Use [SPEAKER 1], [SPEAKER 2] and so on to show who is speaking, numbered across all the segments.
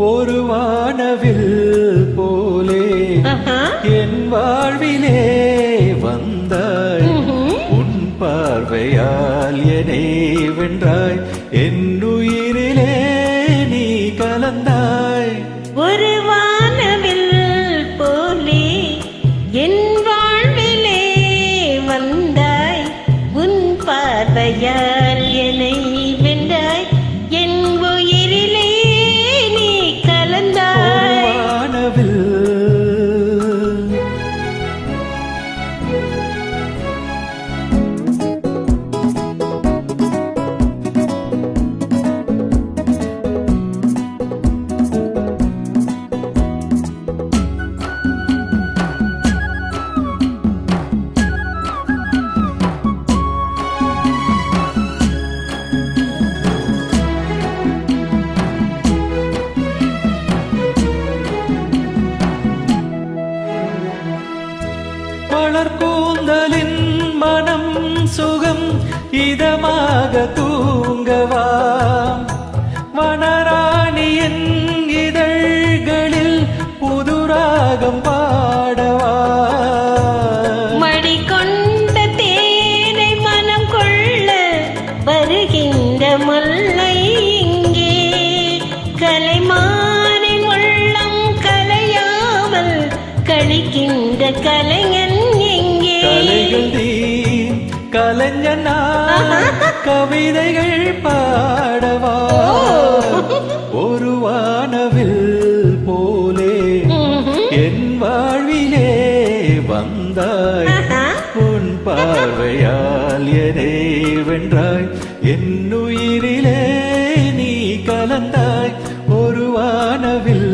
[SPEAKER 1] ஒரு வானவில் போலே என் வாழ்விலே வந்தாய், உன் பார்வையால் என்னை வென்றாய், என் உயிரிலே நீ கலந்தாய்.
[SPEAKER 2] ஒரு வானவில் போலே என் வாழ்விலே வந்தாய், உன் பார்வையால் என்னை வென்றாய், என் உயிரிலே நீ கலந்தாய்.
[SPEAKER 1] வானவில் கூந்தலின் மனம் சுகம் இதமாக தூங்கவா, வனராணியின் இதழ்களில் புதுராகம் பாடவா.
[SPEAKER 2] மடி கொண்ட தேனை மனம் கொள்ள வருகின்ற முல்லை இங்கே, கலைமானின் உள்ளம் கலையாமல் கழிக்கின்ற கலைஞன் எங்கே.
[SPEAKER 1] கலைகள் நீ கலைஞனா, கவிதைகள் பாடவா. ஒரு வானவில் போலே என் வாழ்விலே வந்தாய், உன் பார்வையால் என்னை வென்றாய், என் உயிரிலே நீ கலந்தாய். ஒரு வானவில்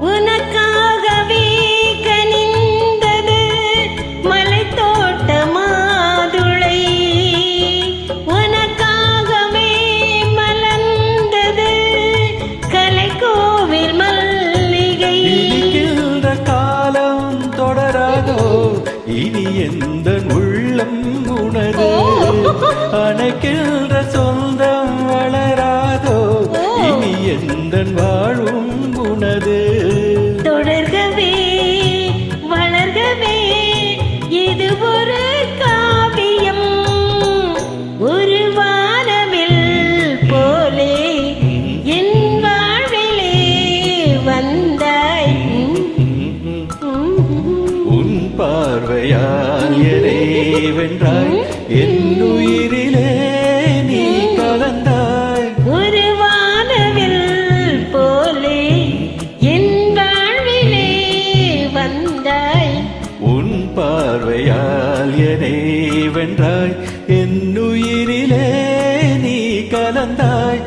[SPEAKER 2] உனக்காகவே கனிந்தது மலைத்தோட்ட மாதுளை, உனக்காகவே மலர்ந்தது கலைக்கோவில் மல்லிகை.
[SPEAKER 1] இனிக்கின்ற காலம் தொடராதோ, இனி எந்த உள்ளம் உணரு, அணைக்கின்ற சொந்தம் வளராதோ, இனி எந்த வாழும் உனது.
[SPEAKER 2] தொடர்கவே வளர்கவே இது ஒரு காவியம், ஒரு வானவில் போலே என் வாழ்விலே வந்தாய்,
[SPEAKER 1] உன் பார்வையால் என்னை வென்றாய், என் உயிரிலே நீ கலந்தாய்.
[SPEAKER 2] ஒரு வானவில் போலே என் வாழ்விலே வந்தாய்,
[SPEAKER 1] உன் பார்வையால் என்னை வென்றாய், என் உயிரிலே நீ கலந்தாய்.